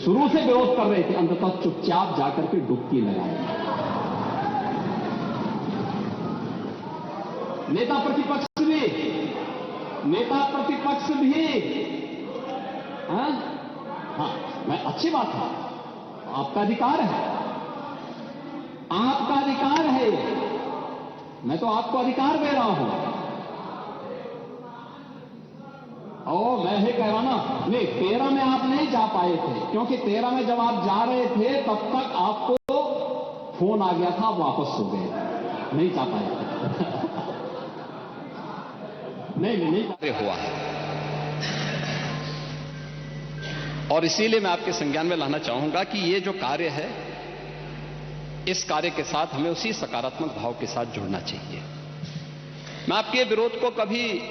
शुरू से विरोध कर रहे थे, अंततः चुपचाप जाकर के डुबकी लगाए। नेता प्रतिपक्ष भी हाँ, मैं अच्छी बात है, आपका अधिकार है, आपका अधिकार है, मैं तो आपको अधिकार दे रहा हूं। और मैं ही कह रहा ना, नहीं 13 में आप नहीं जा पाए थे, क्योंकि 13 में जब आप जा रहे थे तब तक आपको फोन आ गया था, आप वापस हो गए, नहीं जा पाए थे। नहीं हुआ है। और इसीलिए मैं आपके संज्ञान में लाना चाहूंगा कि ये जो कार्य है, इस कार्य के साथ हमें उसी सकारात्मक भाव के साथ जुड़ना चाहिए। मैं आपके विरोध को कभी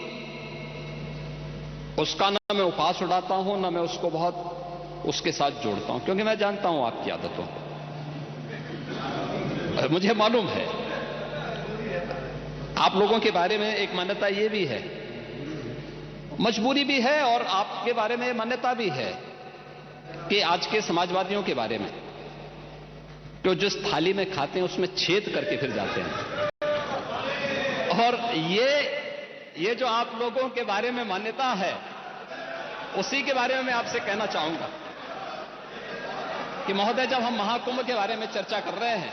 उसका ना मैं उपहास उड़ाता हूं, ना मैं उसको बहुत उसके साथ जोड़ता हूं, क्योंकि मैं जानता हूं आपकी आदतों को। मुझे मालूम है आप लोगों के बारे में एक मान्यता ये भी है, मजबूरी भी है, और आपके बारे में मान्यता भी है कि आज के समाजवादियों के बारे में, जो जिस थाली में खाते हैं उसमें छेद करके फिर जाते हैं। और ये जो आप लोगों के बारे में मान्यता है, उसी के बारे में मैं आपसे कहना चाहूंगा कि महोदय, जब हम महाकुंभ के बारे में चर्चा कर रहे हैं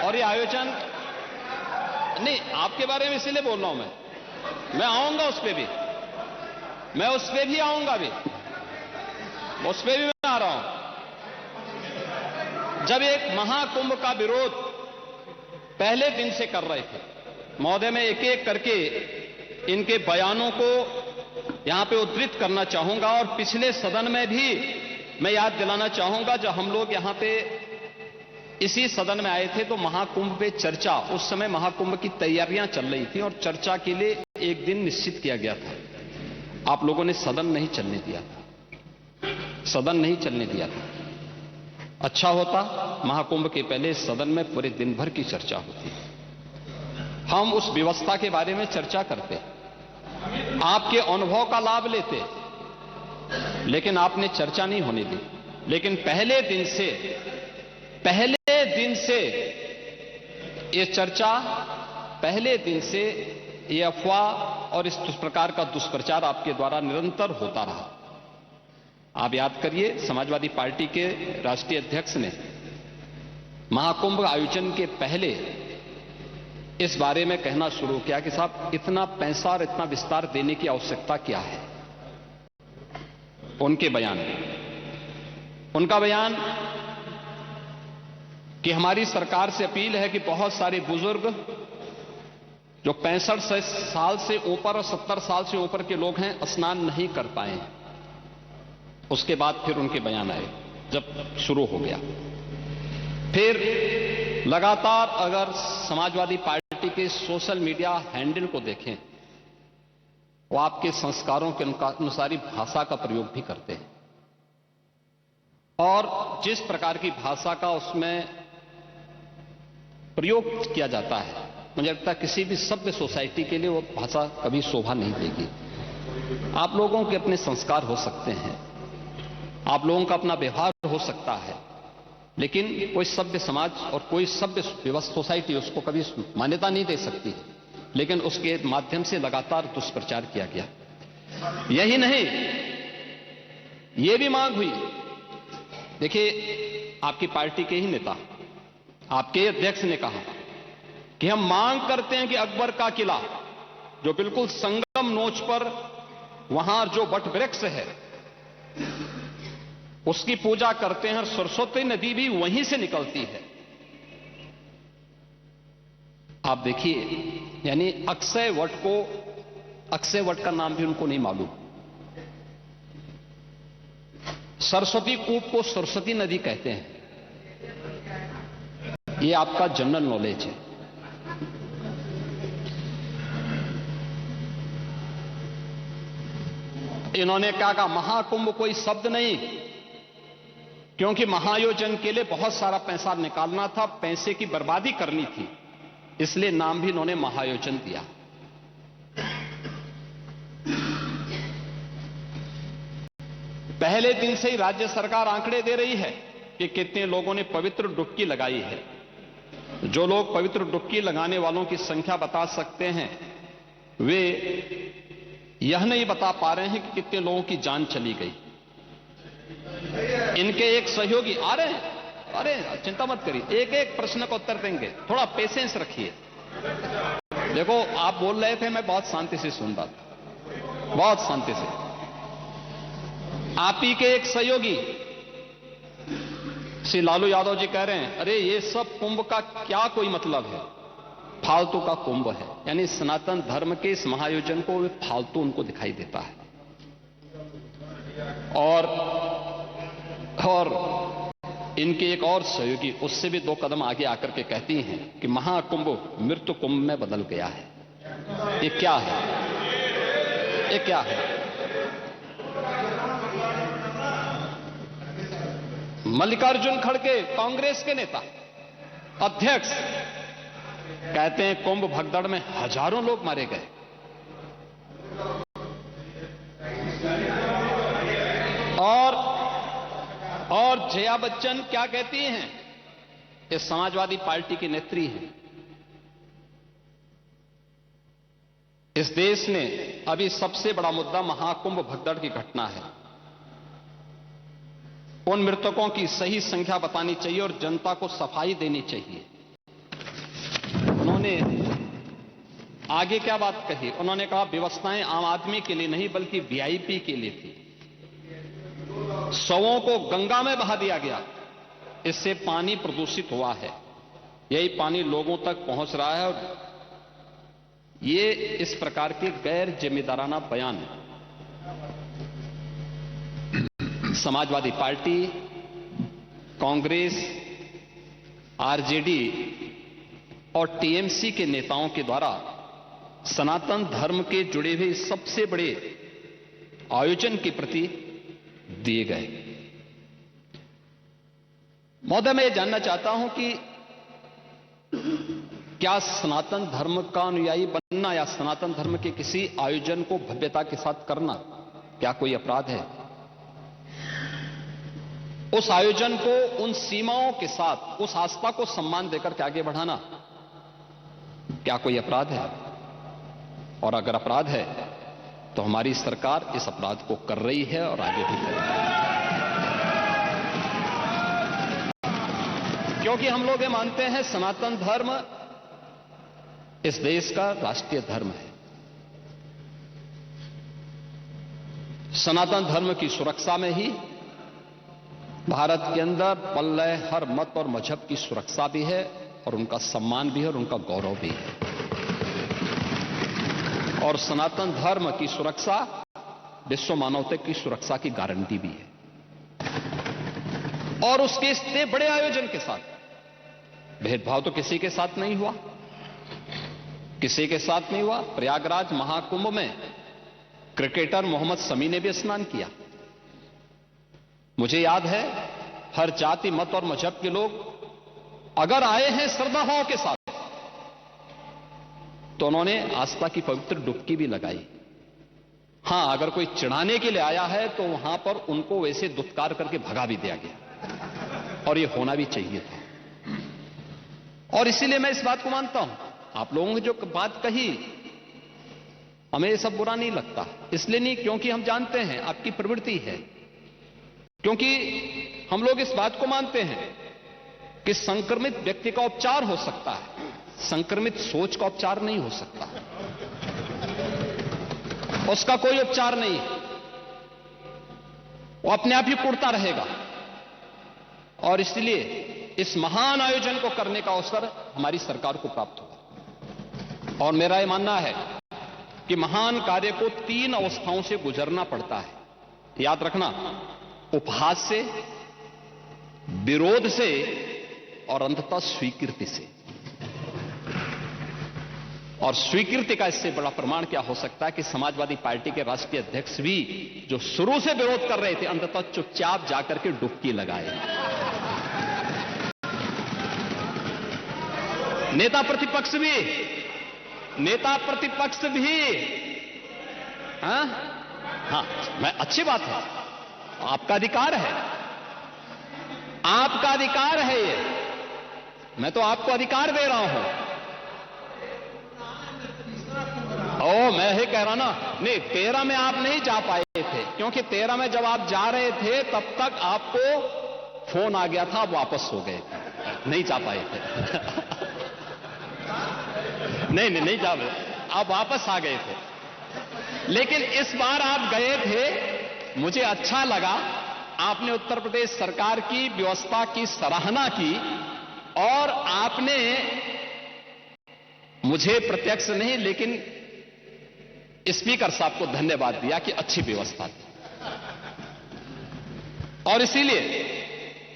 और ये आयोजन, नहीं आपके बारे में इसीलिए बोल रहा हूं, मैं आऊंगा उस पे भी, मैं उस पे भी आऊंगा भी, उस पे भी मैं आ रहा हूं। जब एक महाकुंभ का विरोध पहले दिन से कर रहे थे महोदय, मैं एक एक करके इनके बयानों को यहां पे उद्धृत करना चाहूंगा, और पिछले सदन में भी मैं याद दिलाना चाहूंगा, जब हम लोग यहां पे इसी सदन में आए थे तो महाकुंभ पे चर्चा, उस समय महाकुंभ की तैयारियां चल रही थी और चर्चा के लिए एक दिन निश्चित किया गया था। आप लोगों ने सदन नहीं चलने दिया था, सदन नहीं चलने दिया था। अच्छा होता महाकुंभ के पहले सदन में पूरे दिन भर की चर्चा होती, हम उस व्यवस्था के बारे में चर्चा करते, आपके अनुभव का लाभ लेते, लेकिन आपने चर्चा नहीं होने दी। लेकिन पहले दिन से ये चर्चा, पहले दिन से ये अफवाह और इस प्रकार का दुष्प्रचार आपके द्वारा निरंतर होता रहा। आप याद करिए, समाजवादी पार्टी के राष्ट्रीय अध्यक्ष ने महाकुंभ आयोजन के पहले इस बारे में कहना शुरू किया कि साहब, इतना पैसा और इतना विस्तार देने की आवश्यकता क्या है। उनका बयान कि हमारी सरकार से अपील है कि बहुत सारे बुजुर्ग जो 65 साल से ऊपर और 70 साल से ऊपर के लोग हैं, स्नान नहीं कर पाए हैं। उसके बाद फिर उनके बयान आए, जब शुरू हो गया। फिर लगातार अगर समाजवादी पार्टी के सोशल मीडिया हैंडल को देखें, वो आपके संस्कारों के अनुसार ही भाषा का प्रयोग भी करते हैं, और जिस प्रकार की भाषा का उसमें प्रयोग किया जाता है, मुझे लगता है किसी भी सभ्य सोसाइटी के लिए वो भाषा कभी शोभा नहीं देगी। आप लोगों के अपने संस्कार हो सकते हैं, आप लोगों का अपना व्यवहार हो सकता है, लेकिन कोई सभ्य समाज और कोई सभ्य सोसाइटी उसको कभी मान्यता नहीं दे सकती। लेकिन उसके माध्यम से लगातार दुष्प्रचार किया गया। यही नहीं, यह भी मांग हुई, देखिए आपकी पार्टी के ही नेता, आपके अध्यक्ष ने कहा कि हम मांग करते हैं कि अकबर का किला, जो बिल्कुल संगम नोच पर वहां जो वट वृक्ष है, उसकी पूजा करते हैं, और सरस्वती नदी भी वहीं से निकलती है। आप देखिए, यानी अक्षय वट का नाम भी उनको नहीं मालूम। सरस्वती कूप को सरस्वती नदी कहते हैं। ये आपका जनरल नॉलेज है। इन्होंने क्या कहा, महाकुंभ कोई शब्द नहीं, क्योंकि महायोजन के लिए बहुत सारा पैसा निकालना था, पैसे की बर्बादी करनी थी, इसलिए नाम भी इन्होंने महायोजन दिया। पहले दिन से ही राज्य सरकार आंकड़े दे रही है कि कितने लोगों ने पवित्र डुबकी लगाई है। जो लोग पवित्र डुबकी लगाने वालों की संख्या बता सकते हैं, वे यह नहीं बता पा रहे हैं कि कितने लोगों की जान चली गई। इनके एक सहयोगी आ रहे हैं, अरे चिंता मत करिए, एक एक प्रश्न का उत्तर देंगे, थोड़ा पेशेंस रखिए। देखो, आप बोल रहे थे, मैं बहुत शांति से सुन रहा था, बहुत शांति से। आप ही के एक सहयोगी श्री लालू यादव जी कह रहे हैं, अरे ये सब कुंभ का क्या कोई मतलब है, फालतू का कुंभ है। यानी सनातन धर्म के इस महाआयोजन को वे फालतू उनको दिखाई देता है। और इनके एक और सहयोगी उससे भी 2 कदम आगे आकर के कहती हैं कि महाकुंभ मृत्यु कुंभ में बदल गया है। ये क्या है? ये क्या है? मल्लिकार्जुन खड़गे, कांग्रेस के नेता, अध्यक्ष, कहते हैं कुंभ भगदड़ में हजारों लोग मारे गए। और जया बच्चन क्या कहती हैं? ये समाजवादी पार्टी की नेत्री हैं। इस देश में अभी सबसे बड़ा मुद्दा महाकुंभ भगदड़ की घटना है। उन मृतकों की सही संख्या बतानी चाहिए और जनता को सफाई देनी चाहिए। उन्होंने आगे क्या बात कही? उन्होंने कहा व्यवस्थाएं आम आदमी के लिए नहीं बल्कि वीआईपी के लिए थी। शवों को गंगा में बहा दिया गया, इससे पानी प्रदूषित हुआ है। यही पानी लोगों तक पहुंच रहा है। और ये इस प्रकार के गैर जिम्मेदाराना बयान समाजवादी पार्टी, कांग्रेस, आरजेडी और टीएमसी के नेताओं के द्वारा सनातन धर्म के जुड़े हुए सबसे बड़े आयोजन के प्रति दिए गए। महोदय, मैं ये जानना चाहता हूं कि क्या सनातन धर्म का अनुयायी बनना या सनातन धर्म के किसी आयोजन को भव्यता के साथ करना क्या कोई अपराध है? उस आयोजन को उन सीमाओं के साथ, उस आस्था को सम्मान देकर के आगे बढ़ाना क्या कोई अपराध है? और अगर अपराध है तो हमारी सरकार इस अपराध को कर रही है और आगे भी करेगी। क्योंकि हम लोग ये मानते हैं सनातन धर्म इस देश का राष्ट्रीय धर्म है। सनातन धर्म की सुरक्षा में ही भारत के अंदर पल रहे हर मत और मजहब की सुरक्षा भी है और उनका सम्मान भी है और उनका गौरव भी है। और सनातन धर्म की सुरक्षा विश्व मानवता की सुरक्षा की गारंटी भी है। और उसके इतने बड़े आयोजन के साथ भेदभाव तो किसी के साथ नहीं हुआ, किसी के साथ नहीं हुआ। प्रयागराज महाकुंभ में क्रिकेटर मोहम्मद शमी ने भी स्नान किया। मुझे याद है, हर जाति मत और मजहब के लोग अगर आए हैं श्रद्धा भाव के साथ तो उन्होंने आस्था की पवित्र डुबकी भी लगाई। हां, अगर कोई चिढ़ाने के लिए आया है तो वहां पर उनको वैसे दुत्कार करके भगा भी दिया गया और यह होना भी चाहिए था। और इसीलिए मैं इस बात को मानता हूं, आप लोगों ने जो बात कही हमें यह सब बुरा नहीं लगता। इसलिए नहीं क्योंकि हम जानते हैं आपकी प्रवृत्ति है, क्योंकि हम लोग इस बात को मानते हैं कि संक्रमित व्यक्ति का उपचार हो सकता है, संक्रमित सोच का उपचार नहीं हो सकता। उसका कोई उपचार नहीं है, वो अपने आप ही कुड़ता रहेगा। और इसलिए इस महान आयोजन को करने का अवसर हमारी सरकार को प्राप्त हुआ। और मेरा यह मानना है कि महान कार्य को 3 अवस्थाओं से गुजरना पड़ता है। याद रखना, उपहास से, विरोध से और अंततः स्वीकृति से। और स्वीकृति का इससे बड़ा प्रमाण क्या हो सकता है कि समाजवादी पार्टी के राष्ट्रीय अध्यक्ष भी जो शुरू से विरोध कर रहे थे अंततः चुपचाप जाकर के डुबकी लगाए। नेता प्रतिपक्ष भी हाँ, मैं अच्छी बात है, आपका अधिकार है, आपका अधिकार है ये, मैं तो आपको अधिकार दे रहा हूं। मैं ही कह रहा ना, नहीं 13 में आप नहीं जा पाए थे, क्योंकि 13 में जब आप जा रहे थे तब तक आपको फोन आ गया था, आप वापस हो गए, नहीं जा पाए थे। नहीं जा पाए, आप वापस आ गए थे। लेकिन इस बार आप गए थे, मुझे अच्छा लगा, आपने उत्तर प्रदेश सरकार की व्यवस्था की सराहना की और आपने मुझे प्रत्यक्ष नहीं लेकिन स्पीकर साहब को धन्यवाद दिया कि अच्छी व्यवस्था थी। और इसीलिए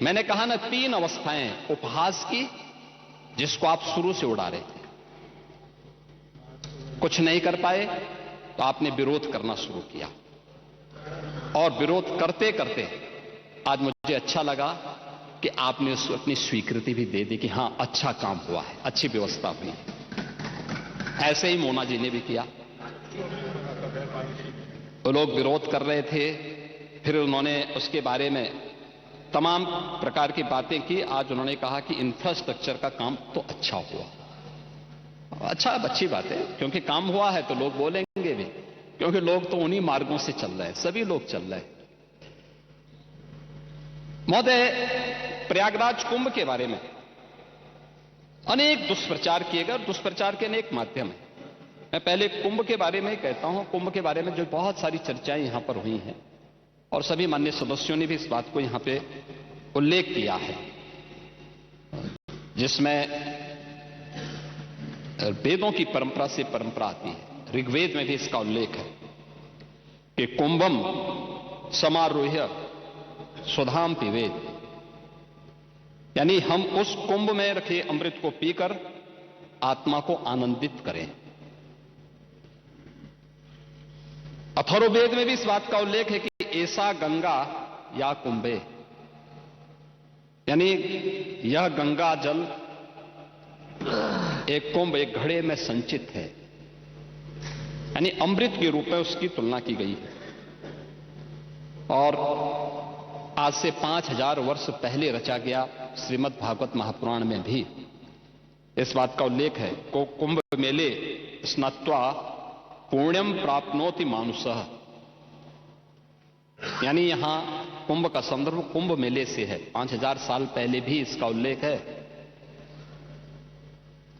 मैंने कहा ना, 3 अवस्थाएं उपहास की जिसको आप शुरू से उड़ा रहे थे, कुछ नहीं कर पाए तो आपने विरोध करना शुरू किया और विरोध करते करते आज मुझे अच्छा लगा कि आपने उसको अपनी स्वीकृति भी दे दी कि हां अच्छा काम हुआ है, अच्छी व्यवस्था हुई। ऐसे ही मोना जी ने भी किया, वो लोग विरोध कर रहे थे, फिर उन्होंने उसके बारे में तमाम प्रकार की बातें की। आज उन्होंने कहा कि इंफ्रास्ट्रक्चर का काम तो अच्छा हुआ। अच्छा, अच्छी बात है, क्योंकि काम हुआ है तो लोग बोलेंगे भी, क्योंकि लोग तो उन्हीं मार्गों से चल रहे हैं, सभी लोग चल रहे हैं। महोदय, प्रयागराज कुंभ के बारे में अनेक दुष्प्रचार किए गए और दुष्प्रचार के अनेक माध्यम हैं। मैं पहले कुंभ के बारे में कहता हूं, कुंभ के बारे में जो बहुत सारी चर्चाएं यहां पर हुई हैं और सभी माननीय सदस्यों ने भी इस बात को यहां पे उल्लेख किया है, जिसमें वेदों की परंपरा से परंपरा आती है। ऋग्वेद में भी इसका उल्लेख है कि कुंभम समारोह्य सुधाम पिबेद, यानी हम उस कुंभ में रखे अमृत को पीकर आत्मा को आनंदित करें। अथर्ववेद में भी इस बात का उल्लेख है कि ऐसा गंगा या कुंभे, यानी यह गंगा जल एक कुंभ, एक घड़े में संचित है, यानी अमृत के रूप में उसकी तुलना की गई है। और आज से 5000 वर्ष पहले रचा गया श्रीमद् भागवत महापुराण में भी इस बात का उल्लेख है को कुंभ मेले स्नात्वा पुण्यम प्राप्नोति मानुषः, यानी यहां कुंभ का संदर्भ कुंभ मेले से है। 5000 साल पहले भी इसका उल्लेख है,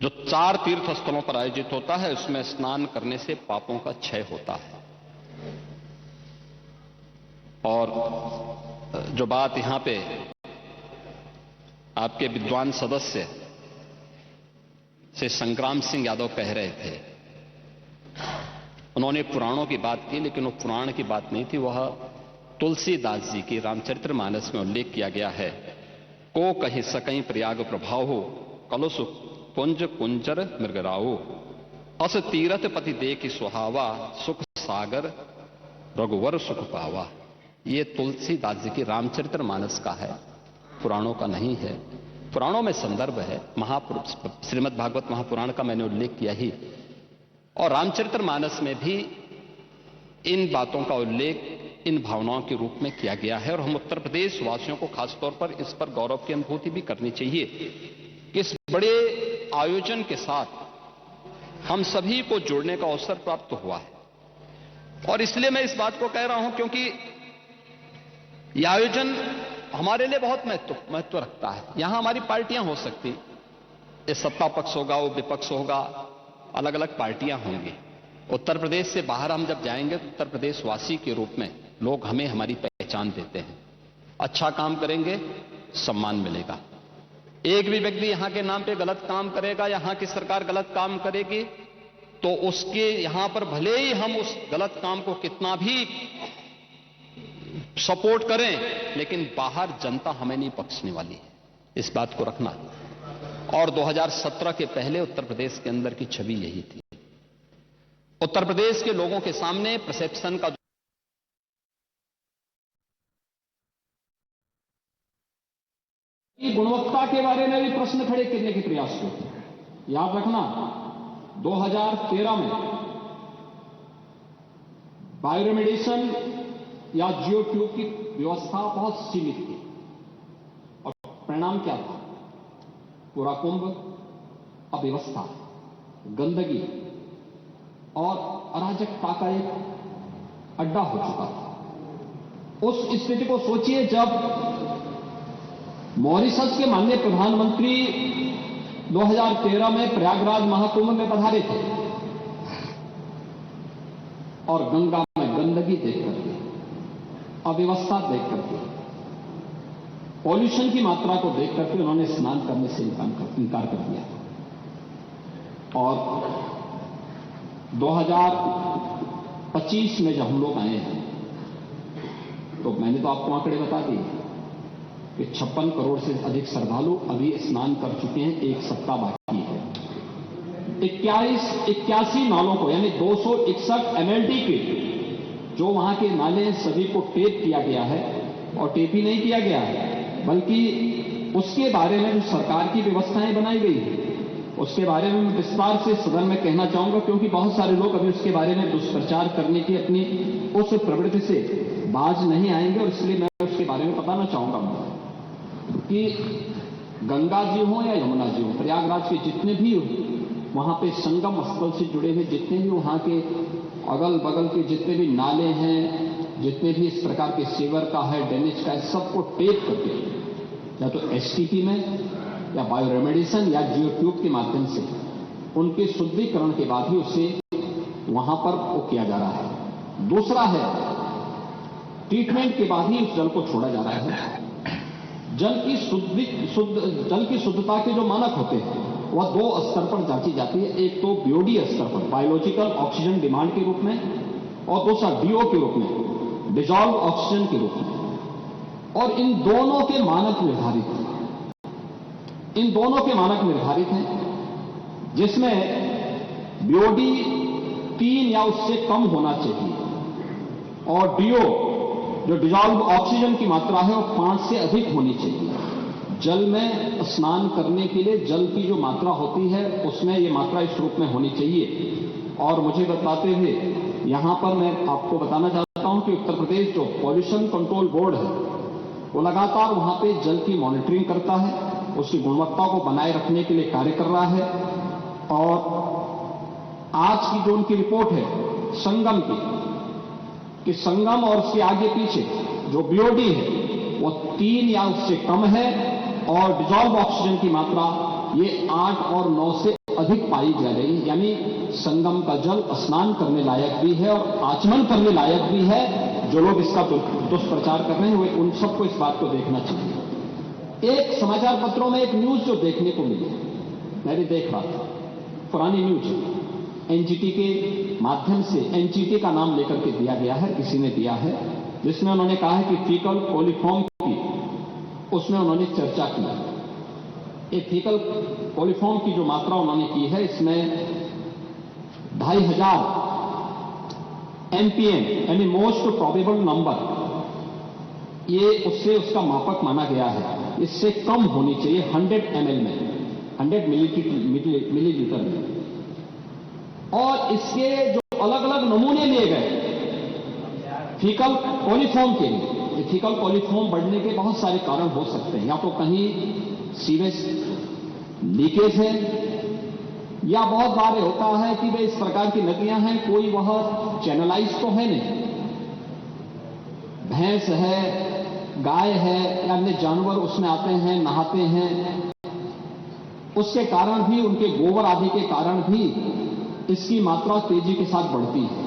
जो 4 तीर्थ स्थलों पर आयोजित होता है, उसमें स्नान करने से पापों का क्षय होता है। और जो बात यहां पे आपके विद्वान सदस्य से संग्राम सिंह यादव कह रहे थे, उन्होंने पुराणों की बात की, लेकिन वो पुराण की बात नहीं थी, वह तुलसीदास जी की रामचरितमानस में उल्लेख किया गया है। को कहि सकई प्रयाग प्रभाव हो, कलुष कुंज कुंजर मृगराओ, अस तीरथ पति देखि सुहावा, सुख सागर रघुवर सुख पावा। ये तुलसीदास जी की रामचरितमानस का है, पुराणों का नहीं है। पुराणों में संदर्भ है, श्रीमद् भागवत महापुराण का मैंने उल्लेख किया ही, और रामचरितमानस में भी इन बातों का उल्लेख इन भावनाओं के रूप में किया गया है। और हम उत्तर प्रदेश वासियों को खासतौर पर इस पर गौरव की अनुभूति भी करनी चाहिए कि इस बड़े आयोजन के साथ हम सभी को जुड़ने का अवसर प्राप्त हुआ है। और इसलिए मैं इस बात को कह रहा हूं क्योंकि यह आयोजन हमारे लिए बहुत महत्व रखता है। यहां हमारी पार्टियां हो सकती, ये सत्ता पक्ष होगा, वो विपक्ष होगा, अलग अलग पार्टियां होंगी। उत्तर प्रदेश से बाहर हम जब जाएंगे तो उत्तर प्रदेश वासी के रूप में लोग हमें हमारी पहचान देते हैं। अच्छा काम करेंगे, सम्मान मिलेगा। एक भी व्यक्ति यहां के नाम पे गलत काम करेगा, यहां की सरकार गलत काम करेगी, तो उसके यहां पर भले ही हम उस गलत काम को कितना भी सपोर्ट करें, लेकिन बाहर जनता हमें नहीं बख्शने वाली है, इस बात को रखना। और 2017 के पहले उत्तर प्रदेश के अंदर की छवि यही थी। उत्तर प्रदेश के लोगों के सामने परसेप्शन का गुणवत्ता के बारे में भी प्रश्न खड़े करने के प्रयास हुए। याद रखना, 2013 में बायोरेमेडिसन या जियो ट्यूब की व्यवस्था बहुत सीमित थी और परिणाम क्या था? पूरा कुंभ अव्यवस्था, गंदगी और अराजकता का एक अड्डा हो चुका था। उस स्थिति को सोचिए जब मॉरिशस के माननीय प्रधानमंत्री 2013 में प्रयागराज महाकुंभ में पधारे थे और गंगा में गंदगी देख करके, अव्यवस्था देख करके, पॉल्यूशन की मात्रा को देख करके उन्होंने स्नान करने से इनकार कर दिया। और 2025 में जब हम लोग आए हैं तो मैंने तो आपको आंकड़े बता दिए कि 56 करोड़ से अधिक श्रद्धालु अभी स्नान कर चुके हैं, एक सप्ताह बाकी है। 81 नालों को यानी 261 MLD के जो वहां के नाले सभी को टेप किया गया है, और टेप ही नहीं किया गया है बल्कि उसके बारे में जो सरकार की व्यवस्थाएं बनाई गई है उसके बारे में मैं विस्तार से सदन में कहना चाहूंगा, क्योंकि बहुत सारे लोग अभी उसके बारे में दुष्प्रचार करने की अपनी उस प्रवृत्ति से बाज नहीं आएंगे, और इसलिए मैं उसके बारे में बताना चाहूंगा कि गंगा जी हो या यमुना जी हो, प्रयागराज के जितने भी वहां पे संगम स्थल से जुड़े हुए जितने भी वहां के अगल बगल के जितने भी नाले हैं, जितने भी इस प्रकार के सीवर का है, ड्रेनेज का है, सबको टेप करके या तो STP में या बायोरेमेडिसन या जियो ट्यूब के माध्यम से उनके शुद्धिकरण के बाद ही उसे वहां पर वो किया जा रहा है। दूसरा है ट्रीटमेंट के बाद ही उस जल को छोड़ा जा रहा है। जल की शुद्धता के जो मानक होते हैं वह 2 स्तर पर जांची जाती है। एक तो BOD स्तर पर, बायोलॉजिकल ऑक्सीजन डिमांड के रूप में, और दूसरा DO के रूप में, डिजॉल्व ऑक्सीजन के रूप में। और इन दोनों के मानक निर्धारित हैं, जिसमें BOD 3 या उससे कम होना चाहिए और DO जो डिजॉल्व ऑक्सीजन की मात्रा है वो 5 से अधिक होनी चाहिए। जल में स्नान करने के लिए जल की जो मात्रा होती है उसमें ये मात्रा इस रूप में होनी चाहिए। और मुझे बताते हुए यहां पर मैं आपको बताना चाहता हूं कि उत्तर प्रदेश जो पॉल्यूशन कंट्रोल बोर्ड है वो लगातार वहां पे जल की मॉनिटरिंग करता है, उसकी गुणवत्ता को बनाए रखने के लिए कार्य कर रहा है। और आज की जो उनकी रिपोर्ट है संगम की, कि संगम और उसके आगे पीछे जो BOD है वो 3 या उससे कम है, और डिजॉल्व ऑक्सीजन की मात्रा ये 8 और 9 से अधिक पाई जा रही है। यानी संगम का जल स्नान करने लायक भी है और आचमन करने लायक भी है। जो लोग इसका दुष्प्रचार कर रहे हैं वो उन सबको इस बात को देखना चाहिए। एक समाचार पत्रों में एक न्यूज जो देखने को मिली, मैं भी देख रहा था, पुरानी न्यूज NGT के माध्यम से, NGT का नाम लेकर के दिया गया है, किसी ने दिया है, जिसमें उन्होंने कहा है कि फीकल कोलिफॉर्म की उसमें उन्होंने चर्चा की। एक फीकल कोलिफॉर्म की जो मात्रा उन्होंने की है इसमें 2500 MPM यानी मोस्ट प्रोबेबल नंबर, ये उससे उसका मापक माना गया है। इससे कम होनी चाहिए 100 ml में, 100 मिलीलीटर में। और इसके जो अलग अलग नमूने लिए गए फीकल कोलिफॉर्म के लिए, ये फीकल कोलिफॉर्म बढ़ने के बहुत सारे कारण हो सकते हैं। या तो कहीं सीवेज लीकेज है, या बहुत बार होता है कि वे इस प्रकार की नदियां हैं, कोई वह चैनलाइज तो है नहीं, भैंस है, गाय है या अन्य जानवर उसमें आते हैं, नहाते हैं, उसके कारण भी, उनके गोबर आदि के कारण भी इसकी मात्रा तेजी के साथ बढ़ती है।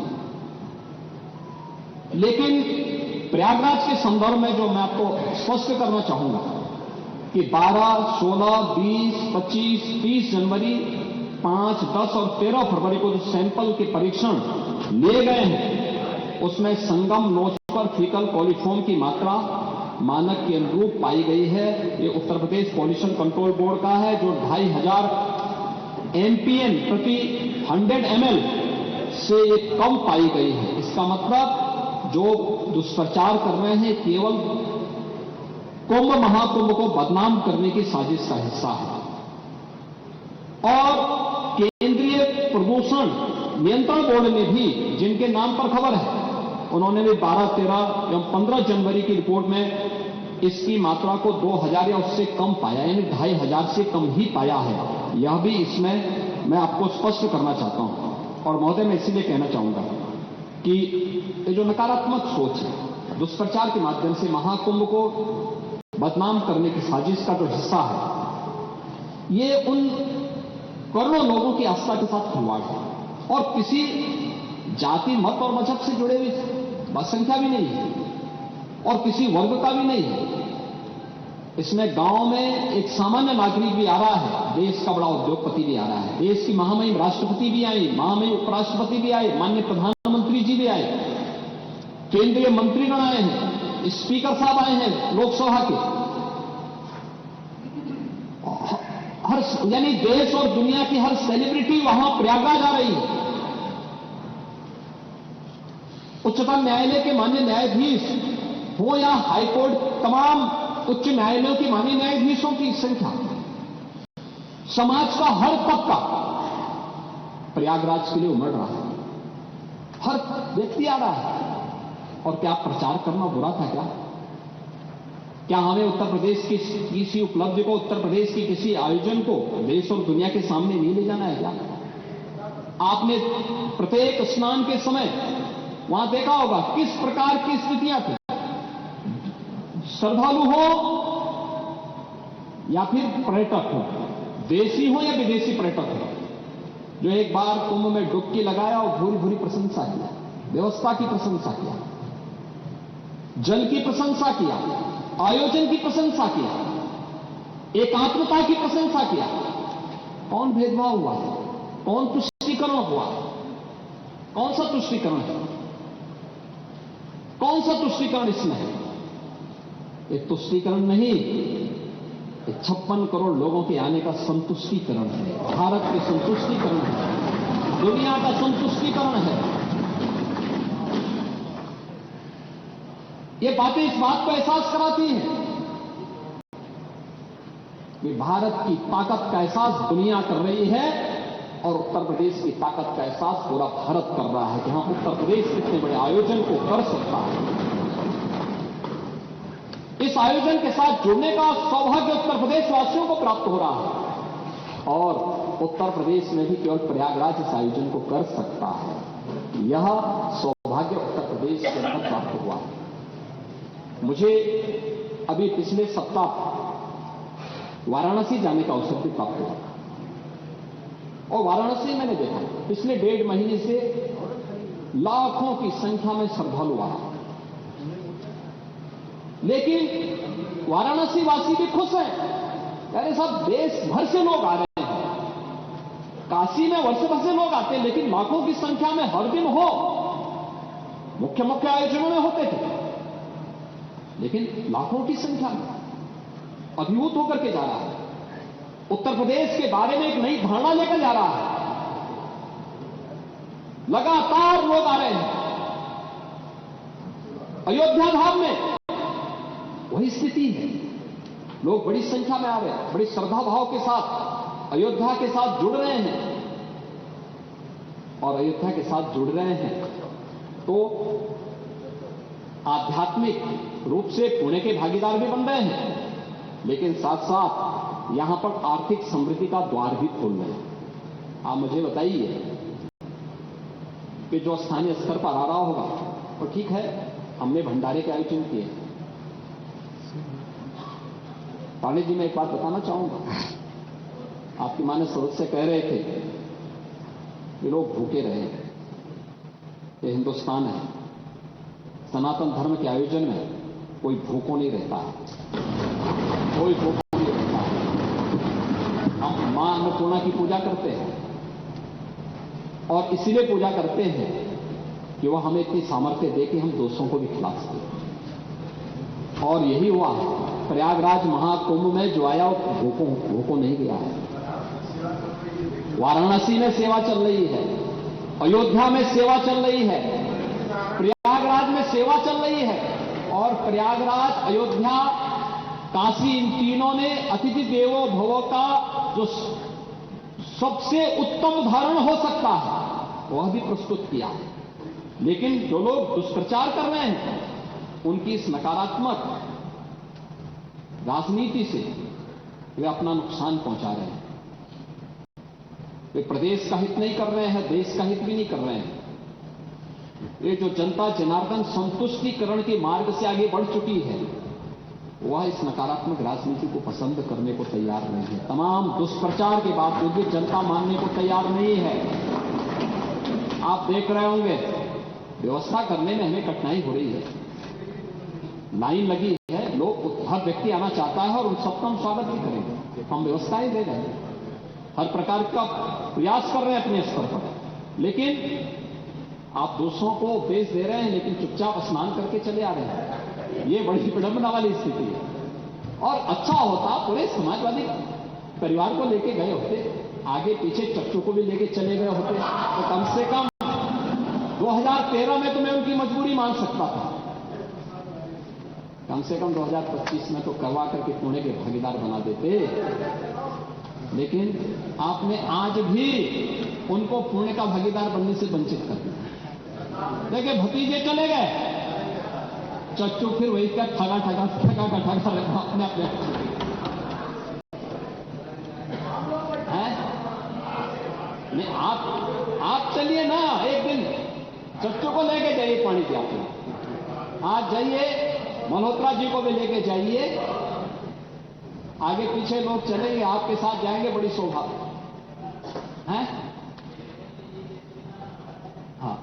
लेकिन प्रयागराज के संदर्भ में जो मैं आपको स्पष्ट करना चाहूंगा कि 12, 16, 20, 25, 30 जनवरी, 5, 10 और 13 फरवरी को जो सैंपल के परीक्षण लिए गए हैं उसमें संगम नोच पर फीकल कोलिफॉर्म की मात्रा मानक के अनुरूप पाई गई है। ये Uttar Pradesh pollution control board का है, जो 2500 MPM प्रति 100 ml से ये कम पाई गई है। इसका मतलब जो दुष्प्रचार कर रहे हैं केवल कुंभ महाकुंभ को बदनाम करने की साजिश का हिस्सा है। और केंद्रीय प्रदूषण नियंत्रण बोर्ड ने भी, जिनके नाम पर खबर है, उन्होंने भी 12, 13 या 15 जनवरी की रिपोर्ट में इसकी मात्रा को 2000 या उससे कम पाया, यानी 2500 से कम ही पाया है। यह भी इसमें मैं आपको स्पष्ट करना चाहता हूं। और महोदय, मैं इसीलिए कहना चाहूंगा कि ये जो नकारात्मक सोच है, दुष्प्रचार के माध्यम से महाकुंभ को बदनाम करने की साजिश का जो हिस्सा है, ये उन करोड़ों लोगों की आस्था के साथ खिलवाड़ है और किसी जाति, मत और मजहब से जुड़े हुई बहुसंख्या भी नहीं है और किसी वर्ग का भी नहीं है। इसमें गांव में एक सामान्य नागरिक भी आ रहा है, देश का बड़ा उद्योगपति भी आ रहा है, देश की महामहिम राष्ट्रपति भी आई, महामहिम उपराष्ट्रपति भी आए, माननीय प्रधानमंत्री जी भी आए, केंद्रीय मंत्रीगण आए हैं, स्पीकर साहब आए हैं लोकसभा के। यानी देश और दुनिया की हर सेलिब्रिटी वहां प्रयागराज आ रही है। उच्चतम न्यायालय के माननीय न्यायाधीश हो या हाईकोर्ट, तमाम उच्च न्यायालयों के माननीय न्यायाधीशों की संख्या, समाज का हर तबका प्रयागराज के लिए उमड़ रहा है, हर व्यक्ति आ रहा है। और क्या प्रचार करना बुरा था क्या हमें उत्तर प्रदेश की किसी उपलब्धि को, उत्तर प्रदेश की किसी आयोजन को देश और दुनिया के सामने नहीं ले जाना है क्या? आपने प्रत्येक स्नान के समय वहां देखा होगा किस प्रकार की स्थितियां थी। श्रद्धालु हो या फिर पर्यटक हो, देशी हो या विदेशी पर्यटक हो, जो एक बार कुंभ में डुबकी लगाया और भूरी भूरी प्रशंसा किया, व्यवस्था की प्रशंसा किया, जल की प्रशंसा किया, आयोजन की प्रशंसा किया, एकात्मता की प्रशंसा किया। कौन भेदभाव हुआ? कौन तुष्टीकरण हुआ? कौन सा तुष्टीकरण है? कौन सा तुष्टीकरण इसमें है? ये तुष्टीकरण नहीं, ये 56 करोड़ लोगों के आने का संतुष्टीकरण है, भारत के संतुष्टीकरण है, दुनिया का संतुष्टीकरण है। ये बातें इस बात को एहसास कराती हैं कि भारत की ताकत का एहसास दुनिया कर रही है और उत्तर प्रदेश की ताकत का एहसास पूरा भारत कर रहा है कि हाँ, उत्तर प्रदेश कितने बड़े आयोजन को कर सकता है। इस आयोजन के साथ जुड़ने का सौभाग्य उत्तर प्रदेश वासियों को प्राप्त हो रहा है और उत्तर प्रदेश में भी केवल प्रयागराज इस आयोजन को कर सकता है। यह सौभाग्य उत्तर प्रदेश के अंदर प्राप्त हुआ है। मुझे अभी पिछले सप्ताह वाराणसी जाने का अवसर भी प्राप्त हुआ और वाराणसी मैंने देखा पिछले 1.5 महीने से लाखों की संख्या में श्रद्धालु आ रहा, लेकिन वाराणसी वासी भी खुश हैं। यानी सब देश भर से लोग आ रहे हैं, काशी में वर्ष भर से लोग आते हैं, लेकिन लाखों की संख्या में हर दिन हो, मुख्य मुख्य आयोजनों में होते थे, लेकिन लाखों की संख्या में अभिभूत होकर के जा रहा है। उत्तर प्रदेश के बारे में एक नई धारणा लेकर जा रहा है। लगातार लोग आ रहे हैं। अयोध्या धाम में वही स्थिति है, लोग बड़ी संख्या में आ रहे हैं, बड़ी श्रद्धा भाव के साथ अयोध्या के साथ जुड़ रहे हैं और अयोध्या के साथ जुड़ रहे हैं तो आध्यात्मिक रूप से पुण्य के भागीदार भी बन रहे हैं, लेकिन साथ साथ यहां पर आर्थिक समृद्धि का द्वार भी खोल रहे हैं। आप मुझे बताइए कि जो स्थानीय स्तर पर आ रहा होगा तो ठीक है, हमने भंडारे के आयोजन किए। पांडे जी, मैं एक बात बताना चाहूंगा, आपकी माननीय सदस्य कह रहे थे कि लोग भूखे रहे। ये हिंदुस्तान है, सनातन धर्म के आयोजन में कोई भूखों नहीं रहता है, कोई भूखों नहीं रहता है। हम मां अन्नपूर्णा की पूजा करते हैं और इसीलिए पूजा करते हैं कि वह हमें इतनी सामर्थ्य दे कि हम दोस्तों को भी खिला सकें। और यही हुआ प्रयागराज महाकुंभ में जो आया वो भूखों नहीं गया है। वाराणसी में सेवा चल रही है, अयोध्या में सेवा चल रही है, प्रयागराज में सेवा चल रही है और प्रयागराज, अयोध्या, काशी, इन तीनों ने अतिथि देवो भव का जो सबसे उत्तम उदाहरण हो सकता है वह भी प्रस्तुत किया। लेकिन जो लोग दुष्प्रचार कर रहे हैं उनकी इस नकारात्मक राजनीति से वे अपना नुकसान पहुंचा रहे हैं। वे प्रदेश का हित नहीं कर रहे हैं, देश का हित भी नहीं कर रहे हैं। ये जो जनता जनार्दन संतुष्टिकरण के मार्ग से आगे बढ़ चुकी है, वह इस नकारात्मक राजनीति को पसंद करने को तैयार नहीं है। तमाम दुष्प्रचार के बावजूद भी जनता मानने को तैयार नहीं है। आप देख रहे होंगे व्यवस्था करने में हमें कठिनाई हो रही है, लाइन लगी है, लोग हर व्यक्ति आना चाहता है और उन सबका हम स्वागत भी करेंगे। हम व्यवस्थाएं दे रहे हैं, हर प्रकार का प्रयास कर रहे हैं अपने स्तर पर, लेकिन आप दूसरों को उपदेश दे रहे हैं लेकिन चुपचाप स्नान करके चले आ रहे हैं। ये बड़ी विडंबना वाली स्थिति है। और अच्छा होता पूरे समाजवादी परिवार को लेके गए होते, आगे पीछे चच्चू को भी लेके चले गए होते, तो कम से कम 2013 में तो मैं उनकी मजबूरी मान सकता था। कम से कम 2025 में तो करवा करके पुणे के भागीदार बना देते। लेकिन आपने आज भी उनको पुणे का भागीदार बनने से वंचित कर दिया। देखिए भतीजे चले गए, चच्चू फिर वही क्या ठगा अपने अपने हैं। नहीं, आप चलिए ना, एक दिन चच्चू को लेके जाइए पानी पिलाते, आज जाइए मल्होत्रा जी को भी लेके जाइए, आगे पीछे लोग चलेंगे, आपके साथ जाएंगे, बड़ी शोभा है। हाँ,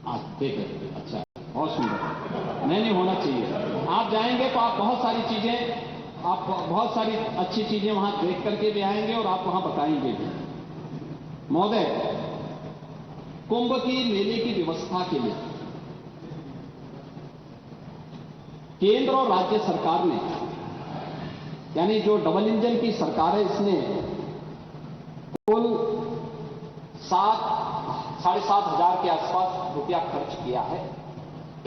आप देखें, अच्छा, बहुत सुंदर। नहीं होना चाहिए। आप जाएंगे तो आप बहुत सारी चीजें, आप बहुत सारी अच्छी चीजें वहां देख करके भी आएंगे और आप वहां बताएंगे भी। महोदय, कुंभ की मेले की व्यवस्था के लिए केंद्र और राज्य सरकार ने, यानी जो डबल इंजन की सरकार है, इसने कुल 7,500 के आसपास रुपया खर्च किया है।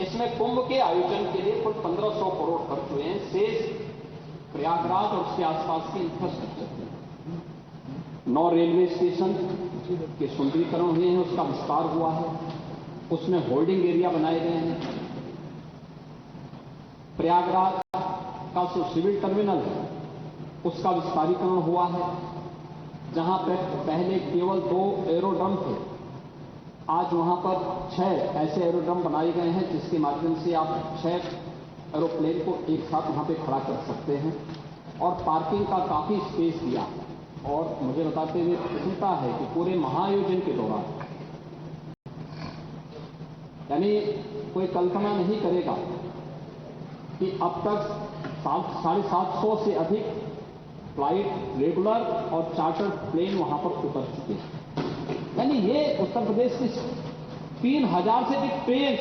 इसमें कुंभ के आयोजन के लिए कुल 1500 करोड़ खर्च हुए हैं। शेष प्रयागराज और उसके आसपास की इंफ्रास्ट्रक्चर में 9 रेलवे स्टेशन के सुंदरीकरण हुए हैं, उसका विस्तार हुआ है, उसमें होल्डिंग एरिया बनाए गए हैं। प्रयागराज का जो सिविल टर्मिनल है उसका विस्तारीकरण हुआ है। जहां पर पहले केवल 2 एरोड्रम थे, आज वहां पर 6 ऐसे एरोड्रम बनाए गए हैं जिसके माध्यम से आप 6 एरोप्लेन को एक साथ वहां पे खड़ा कर सकते हैं। और पार्किंग का काफी स्पेस दिया। और मुझे बताते हुए प्रसन्नता है कि पूरे महाआयोजन के दौरान, यानी कोई कल्पना नहीं करेगा कि अब तक 750 से अधिक फ्लाइट रेगुलर और चार्टर प्लेन वहां पर उतर चुके हैं। यानी ये उत्तर प्रदेश की 3000 से अधिक ट्रेन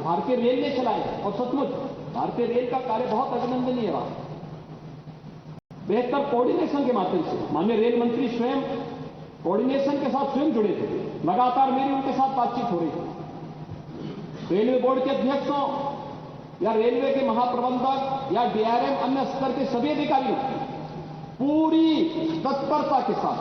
भारतीय रेल ने चलाए। और सचमुच भारतीय रेल का कार्य बहुत अभिनंदनीय रहा। बेहतर कोऑर्डिनेशन के माध्यम से माननीय रेल मंत्री स्वयं कोऑर्डिनेशन के साथ स्वयं जुड़े थे। लगातार मेरी उनके साथ बातचीत हो रही थी। रेलवे बोर्ड के अध्यक्षों या रेलवे के महाप्रबंधक या डीआरएम, अन्य स्तर के सभी अधिकारियों पूरी तत्परता के साथ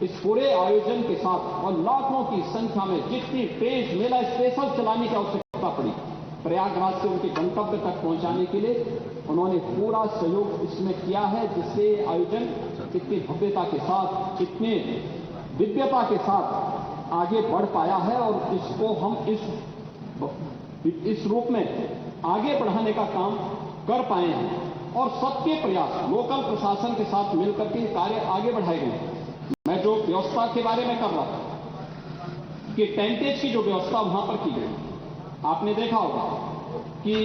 इस पूरे आयोजन के साथ और लाखों की संख्या में जितनी ट्रेन मेला स्पेशल चलाने की आवश्यकता पड़ी प्रयागराज से उनके गंतव्य तक पहुंचाने के लिए, उन्होंने पूरा सहयोग इसमें किया है, जिससे आयोजन कितनी भव्यता के साथ, कितने दिव्यता के साथ आगे बढ़ पाया है। और इसको हम इस रूप में आगे बढ़ाने का काम कर पाए हैं। और सबके प्रयास लोकल प्रशासन के साथ मिलकर के कार्य आगे बढ़ाए गए। मैं जो व्यवस्था के बारे में कर रहा था कि टेंटेज की जो व्यवस्था वहां पर की गई, आपने देखा होगा कि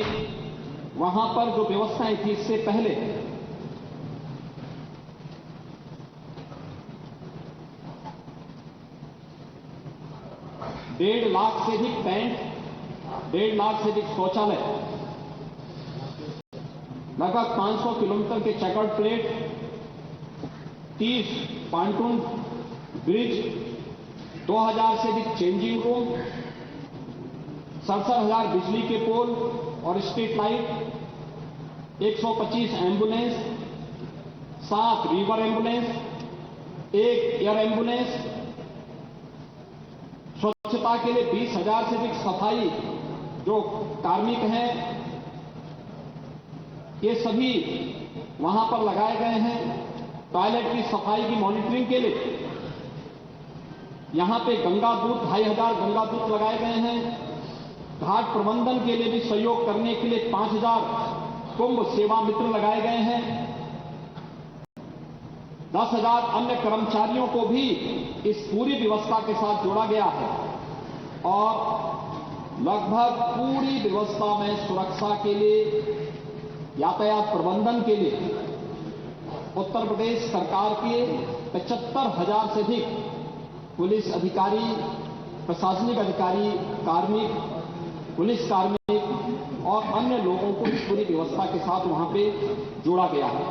वहां पर जो व्यवस्थाएं थी इससे पहले डेढ़ लाख से अधिक टेंट, 1.5 लाख से अधिक शौचालय, लगभग 500 किलोमीटर के चेकर्ड प्लेट, 30 पांटून ब्रिज, 2000 से अधिक चेंजिंग रूम, 67,000 बिजली के पोल और street light, 125 ambulance, 7 river ambulance, 1 air ambulance, स्वच्छता के लिए 20,000 से अधिक सफाई जो कार्मिक हैं, ये सभी वहां पर लगाए गए हैं। टॉयलेट की सफाई की मॉनिटरिंग के लिए यहां पे गंगा दूत 2,500 गंगा दूत लगाए गए हैं। घाट प्रबंधन के लिए भी सहयोग करने के लिए 5,000 कुंभ सेवा मित्र लगाए गए हैं। 10,000 अन्य कर्मचारियों को भी इस पूरी व्यवस्था के साथ जोड़ा गया है और लगभग पूरी व्यवस्था में सुरक्षा के लिए, यातायात प्रबंधन के लिए उत्तर प्रदेश सरकार के 75,000 से अधिक पुलिस अधिकारी, प्रशासनिक अधिकारी, कार्मिक, पुलिस कार्मिक और अन्य लोगों को इस पूरी व्यवस्था के साथ वहां पे जोड़ा गया है।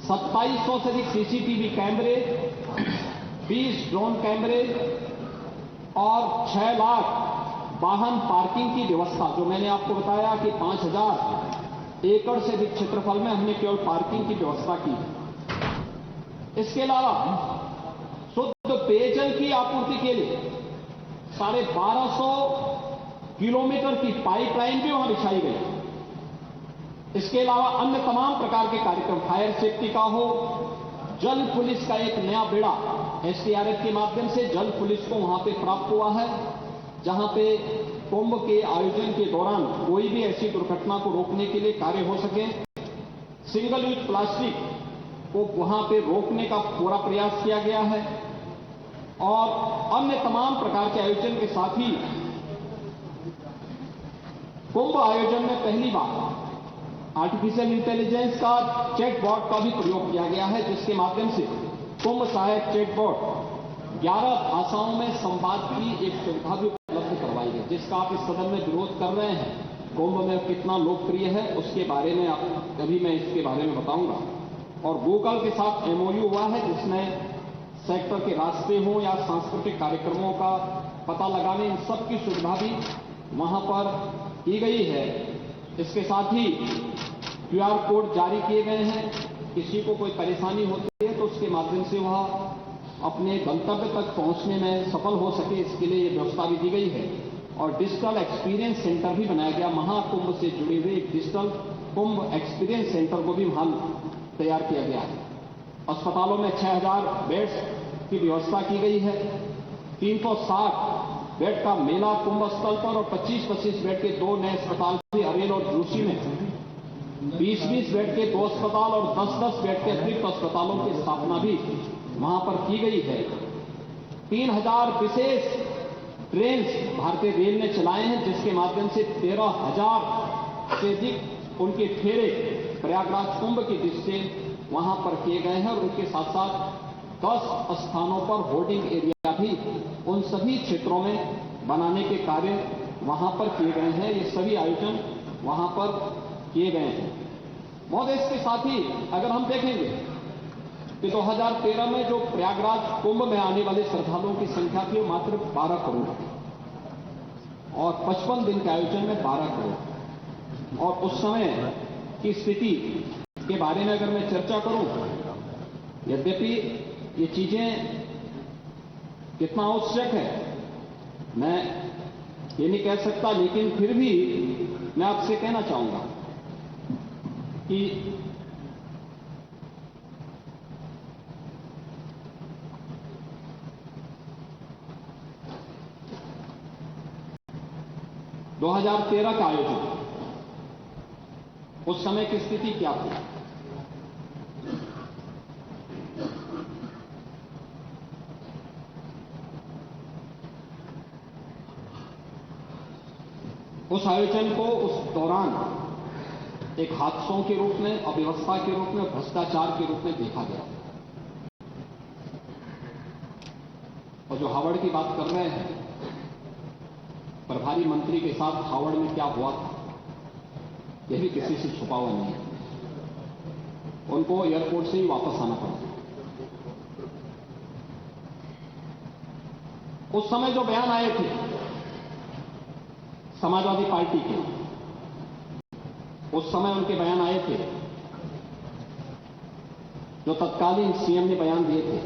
2700 से अधिक सीसीटीवी कैमरे, 20 ड्रोन कैमरे और 6 लाख वाहन पार्किंग की व्यवस्था, जो मैंने आपको बताया कि 5,000 एकड़ से अधिक क्षेत्रफल में हमने केवल पार्किंग की व्यवस्था की है। इसके अलावा शुद्ध पेयजल की आपूर्ति के लिए 1250 किलोमीटर की पाइपलाइन भी वहां बिछाई गई। इसके अलावा अन्य तमाम प्रकार के कार्यक्रम, फायर सेफ्टी का हो, जल पुलिस का एक नया बेड़ा एसडीआरएफ के माध्यम से जल पुलिस को वहां पे प्राप्त हुआ है, जहां पे कुंभ के आयोजन के दौरान कोई भी ऐसी दुर्घटना को रोकने के लिए कार्य हो सके। सिंगल यूज प्लास्टिक को वहां पे रोकने का पूरा प्रयास किया गया है और अन्य तमाम प्रकार के आयोजन के साथ ही कुंभ आयोजन में पहली बार आर्टिफिशियल इंटेलिजेंस का चैटबॉट का भी प्रयोग किया गया है, जिसके माध्यम से कुंभ सहायक चैटबॉट 11 भाषाओं में संवाद की एक सुविधा भी उपलब्ध करवाई गई, जिसका आप इस सदन में विरोध कर रहे हैं। कुंभ में कितना लोकप्रिय है उसके बारे में कभी मैं इसके बारे में बताऊंगा। और गूगल के साथ एमओयू हुआ है, जिसमें सेक्टर के रास्ते हों या सांस्कृतिक कार्यक्रमों का पता लगाने, इन सब की सुविधा भी वहां पर की गई है। इसके साथ ही क्यूआर कोड जारी किए गए हैं। किसी को कोई परेशानी होती है तो उसके माध्यम से वह अपने गंतव्य तक पहुंचने में सफल हो सके, इसके लिए ये व्यवस्था भी दी गई है। और डिजिटल एक्सपीरियंस सेंटर भी बनाया गया। महाकुंभ से जुड़े हुए एक डिजिटल कुंभ एक्सपीरियंस सेंटर को भी वहां तैयार किया गया है। अस्पतालों में 6,000 बेड्स की व्यवस्था की गई है। 360 बेड का मेला कुंभ स्थल पर और 25-25 बेड के 2 नए अस्पताल भी अरेल और जोशी में, 20-20 बेड के 2 अस्पताल और 10-10 बेड के अतिरिक्त अस्पतालों की स्थापना भी वहां पर की गई है। 3,000 विशेष ट्रेन भारतीय रेल ने चलाए हैं, जिसके माध्यम से 13,000 से अधिक उनके फेरे प्रयागराज कुंभ की दृष्टि वहां पर किए गए हैं। और उनके साथ साथ 10 स्थानों पर होर्डिंग एरिया भी उन सभी क्षेत्रों में बनाने के कार्य वहां पर किए गए हैं। ये सभी आयोजन वहां पर किए गए हैं। महोदय, इसके साथ ही अगर हम देखेंगे कि 2013 में जो प्रयागराज कुंभ में आने वाले श्रद्धालुओं की संख्या थी वो मात्र 12 करोड़ और 55 दिन के आयोजन में 12 करोड़। और उस समय की स्थिति के बारे में अगर मैं चर्चा करूं, यद्यपि ये चीजें कितना आवश्यक है मैं ये नहीं कह सकता, लेकिन फिर भी मैं आपसे कहना चाहूंगा कि ...2013 का आयोजन, उस समय की स्थिति क्या थी? उस आयोजन को उस दौरान एक हादसों के रूप में, अव्यवस्था के रूप में, भ्रष्टाचार के रूप में देखा गया। और जो हावड़ की बात कर रहे हैं, प्रभारी मंत्री के साथ हावड़ में क्या हुआ था यह भी किसी से छुपा हुआ नहीं है। उनको एयरपोर्ट से ही वापस आना पड़ा। उस समय जो बयान आए थे समाजवादी पार्टी के, उस समय उनके बयान आए थे, जो तत्कालीन सीएम ने बयान दिए थे,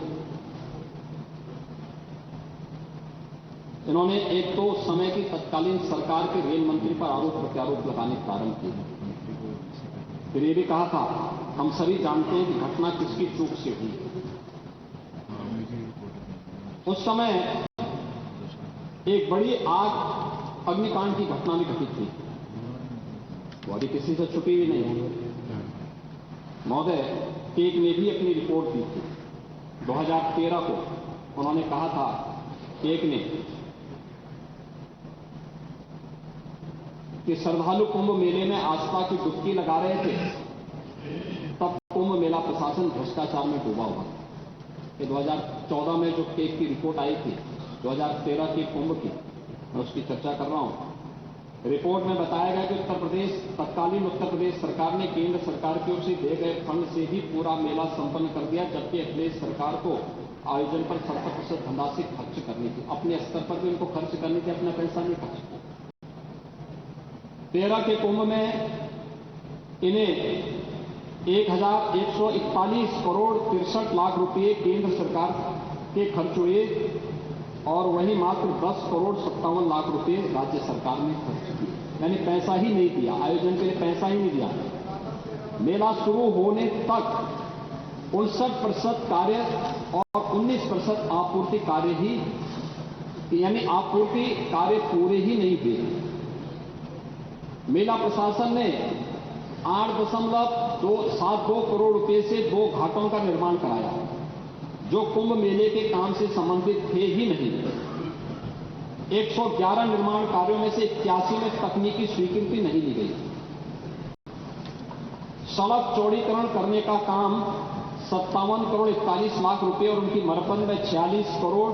इन्होंने एक तो उस समय की तत्कालीन सरकार के रेल मंत्री पर आरोप प्रत्यारोप लगाने प्रारंभ किए। फिर ये भी कहा था, हम सभी जानते हैं कि घटना किसकी चूक से हुई। उस समय एक बड़ी आग अग्निकांड की घटना भी घटित थी, वो अभी किसी से छुपी हुई नहीं है। महोदय, केक ने भी अपनी रिपोर्ट दी थी 2013 को। उन्होंने कहा था, केक ने, कि श्रद्धालु कुंभ मेले में आस्था की डुबकी लगा रहे थे, तब कुंभ मेला प्रशासन भ्रष्टाचार में डूबा हुआ था। 2014 में जो केक की रिपोर्ट आई थी 2013 के कुंभ की, मैं उसकी चर्चा कर रहा हूं। रिपोर्ट में बताया गया कि तत्कालीन उत्तर प्रदेश सरकार ने केंद्र सरकार की ओर से दिए गए फंड से भी पूरा मेला संपन्न कर दिया, जबकि अखिलेश सरकार को आयोजन पर 70% धनराशि खर्च करनी थी। अपने स्तर पर भी उनको खर्च करनी थी, अपना पैसा नहीं खर्च किया। 13 के कुंभ में इन्हें 1141 करोड़ 63 लाख रुपए केंद्र सरकार के खर्च हुए और वहीं मात्र 10 करोड़ 57 लाख रुपए राज्य सरकार ने खर्च किए। यानी पैसा ही नहीं दिया, आयोजन के लिए पैसा ही नहीं दिया। मेला शुरू होने तक 59% कार्य और 19% आपूर्ति कार्य ही, यानी आपूर्ति कार्य पूरे ही नहीं हुए। मेला प्रशासन ने 8.272 करोड़ रुपए से 2 घाटों का निर्माण कराया, जो कुंभ मेले के काम से संबंधित थे ही नहीं। 111 निर्माण कार्यों में से 81 में तकनीकी स्वीकृति नहीं दी गई। सड़क चौड़ीकरण करने का काम 57 करोड़ 41 लाख रुपए और उनकी मरम्मत में 46 करोड़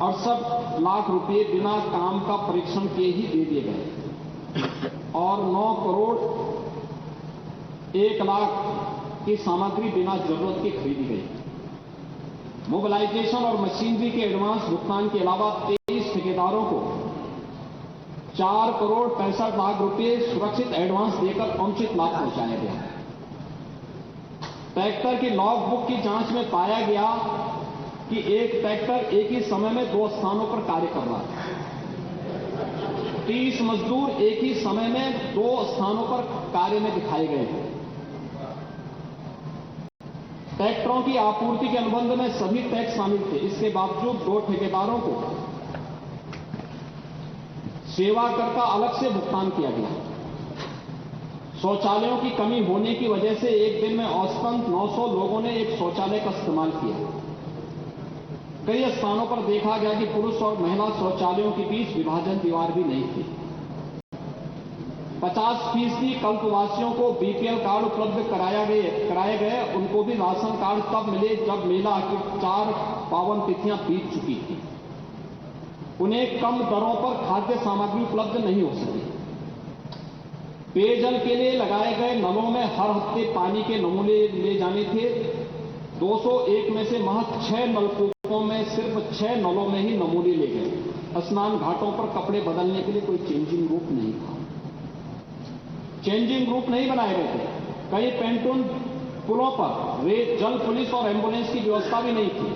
68 लाख रुपए बिना काम का परीक्षण किए ही दे दिए गए और 9 करोड़ 1 लाख की सामग्री बिना जरूरत की खरीदी गई। मोबिलाइजेशन और मशीनरी के एडवांस भुगतान के अलावा 23 ठेकेदारों को 4 करोड़ 65 लाख रुपए सुरक्षित एडवांस देकर अनुचित लाभ पहुंचाया गया। ट्रैक्टर की लॉग बुक की जांच में पाया गया कि एक ट्रैक्टर एक ही समय में 2 स्थानों पर कार्य कर रहा था। 30 मजदूर एक ही समय में 2 स्थानों पर कार्य में दिखाए गए हैं। ट्रैक्टरों की आपूर्ति के अनुबंध में सभी टैक्स शामिल थे। इसके बावजूद 2 ठेकेदारों को सेवा कर का अलग से भुगतान किया गया। शौचालयों की कमी होने की वजह से एक दिन में औसतन 900 लोगों ने एक शौचालय का इस्तेमाल किया। कई स्थानों पर देखा गया कि पुरुष और महिला शौचालयों के बीच विभाजन दीवार भी नहीं थी। 50% कल्पवासियों को बीपीएल कार्ड उपलब्ध कराए गए। उनको भी राशन कार्ड तब मिले जब मेला की 4 पावन तिथियां बीत चुकी थी। उन्हें कम दरों पर खाद्य सामग्री उपलब्ध नहीं हो सकी। पेयजल के लिए लगाए गए नलों में हर हफ्ते पानी के नमूने ले जाने थे। 201 में से महज 6 नलकूपों में सिर्फ 6 नलों में ही नमूने ले गए। स्नान घाटों पर कपड़े बदलने के लिए कोई चेंजिंग रूम नहीं था। चेंजिंग रूम नहीं बनाए गए थे। कई पेंटून पुलों पर जल पुलिस और एम्बुलेंस की व्यवस्था भी नहीं थी।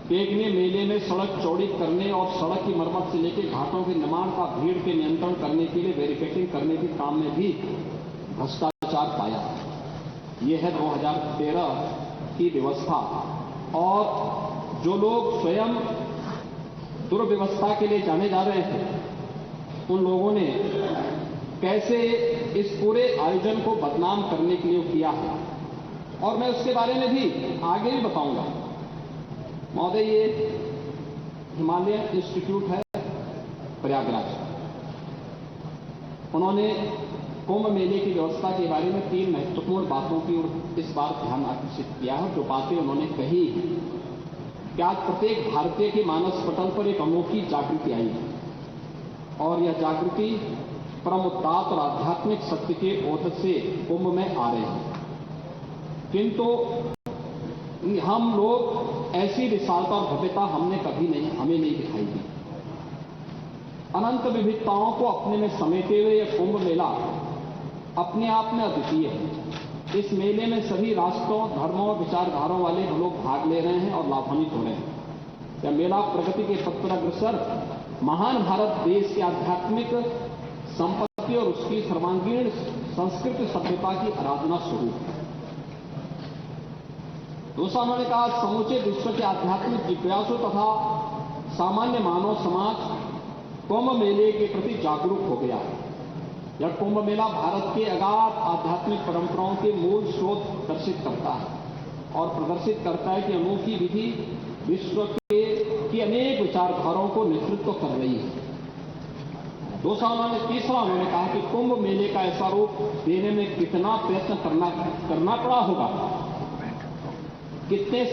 केक ने मेले में सड़क चौड़ी करने और सड़क की मरम्मत से लेकर घाटों के निर्माण का भीड़ के नियंत्रण करने के लिए वेरिफिकेटिंग करने के काम में भी भ्रष्टाचार पाया। यह है 2013 की व्यवस्था। और जो लोग स्वयं दुर्व्यवस्था के लिए जाने जा रहे थे, उन लोगों ने कैसे इस पूरे आयोजन को बदनाम करने के लिए किया है, और मैं उसके बारे में भी आगे भी बताऊंगा। महोदय, ये हिमालयन इंस्टीट्यूट है प्रयागराज। उन्होंने कुंभ मेले की व्यवस्था के बारे में 3 महत्वपूर्ण बातों की ओर इस बार ध्यान आकर्षित किया है। जो बातें उन्होंने कही कि आज प्रत्येक भारतीय के मानस पटल पर एक अनोखी जागृति आई है और यह जागृति परम उदात्त और आध्यात्मिक सत्य के ओत से कुंभ में आ रहे हैं। किंतु हम लोग ऐसी विशालता और भव्यता हमें नहीं दिखाई दी। अनंत विविधताओं को अपने में समेटे हुए यह कुंभ मेला अपने आप में अद्वितीय है। इस मेले में सभी राष्ट्रों, धर्मों और विचारधाराओं वाले लोग भाग ले रहे हैं और लाभान्वित हो रहे हैं। या मेला प्रगति के पथ पर अग्रसर महान भारत देश के आध्यात्मिक संपत्ति और उसकी सर्वांगीण संस्कृति सभ्यता की आराधना स्वरूप है। दूसरा उन्होंने कहा, समूचे विश्व के आध्यात्मिक जिज्ञासु तथा सामान्य मानव समाज कुंभ मेले के प्रति जागरूक हो गया है। यह कुंभ मेला भारत के अगाध आध्यात्मिक परंपराओं के मूल स्रोत दर्शित करता है और प्रदर्शित करता है कि अनोखी विधि विश्व की अनेक विचारधाराओं को नेतृत्व कर रही है। तीसरा उन्होंने कहा कि कुंभ मेले का ऐसा रूप देने में कितना प्रयत्न करना पड़ा होगा, कितने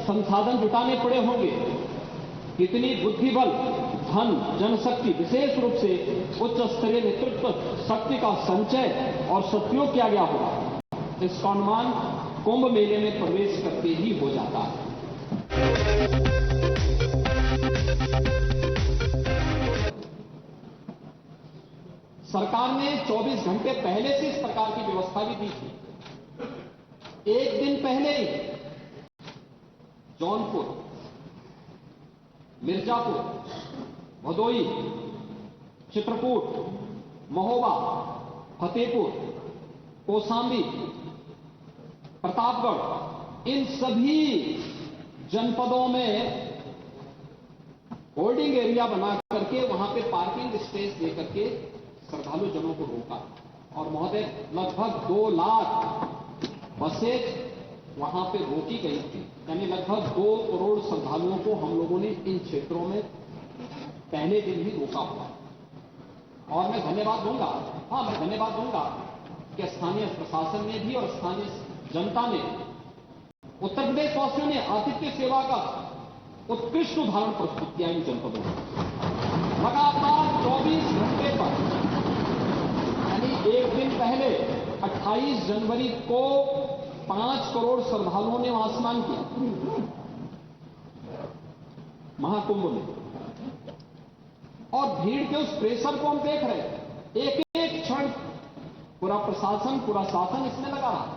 संसाधन जुटाने पड़े होंगे, कितनी बुद्धिबल, धन, जनशक्ति, विशेष रूप से उच्च स्तरीय नेतृत्व शक्ति का संचय और सदुपयोग किया गया होगा। इसका अनुमान कुंभ मेले में प्रवेश करके ही हो जाता है। सरकार ने 24 घंटे पहले से इस प्रकार की व्यवस्था भी दी थी। एक दिन पहले ही जौनपुर, मिर्जापुर, भदोई, चित्रकूट, महोबा, फतेहपुर, कौशाम्बी, प्रतापगढ़, इन सभी जनपदों में होल्डिंग एरिया बना करके वहां पे पार्किंग स्पेस देकर के श्रद्धालु जनों को रोका। और महोदय, लगभग 2 लाख बसें वहां पे रोकी गई थी, यानी लगभग 2 करोड़ श्रद्धालुओं को हम लोगों ने इन क्षेत्रों में पहले दिन ही रोका हुआ। और मैं धन्यवाद दूंगा कि स्थानीय प्रशासन ने भी और स्थानीय जनता ने, उत्तर प्रदेश वासियों ने आतिथ्य सेवा का उत्कृष्ट उदाहरण प्रस्तुत किया इन जनपदों में। लगातार 24 घंटे पर, यानी एक दिन पहले 28 जनवरी को 5 करोड़ श्रद्धालुओं ने वहां स्नान किया महाकुंभ में। और भीड़ के उस प्रेशर को हम देख रहे हैं। एक एक क्षण पूरा प्रशासन, पूरा शासन इसमें लगा रहा है।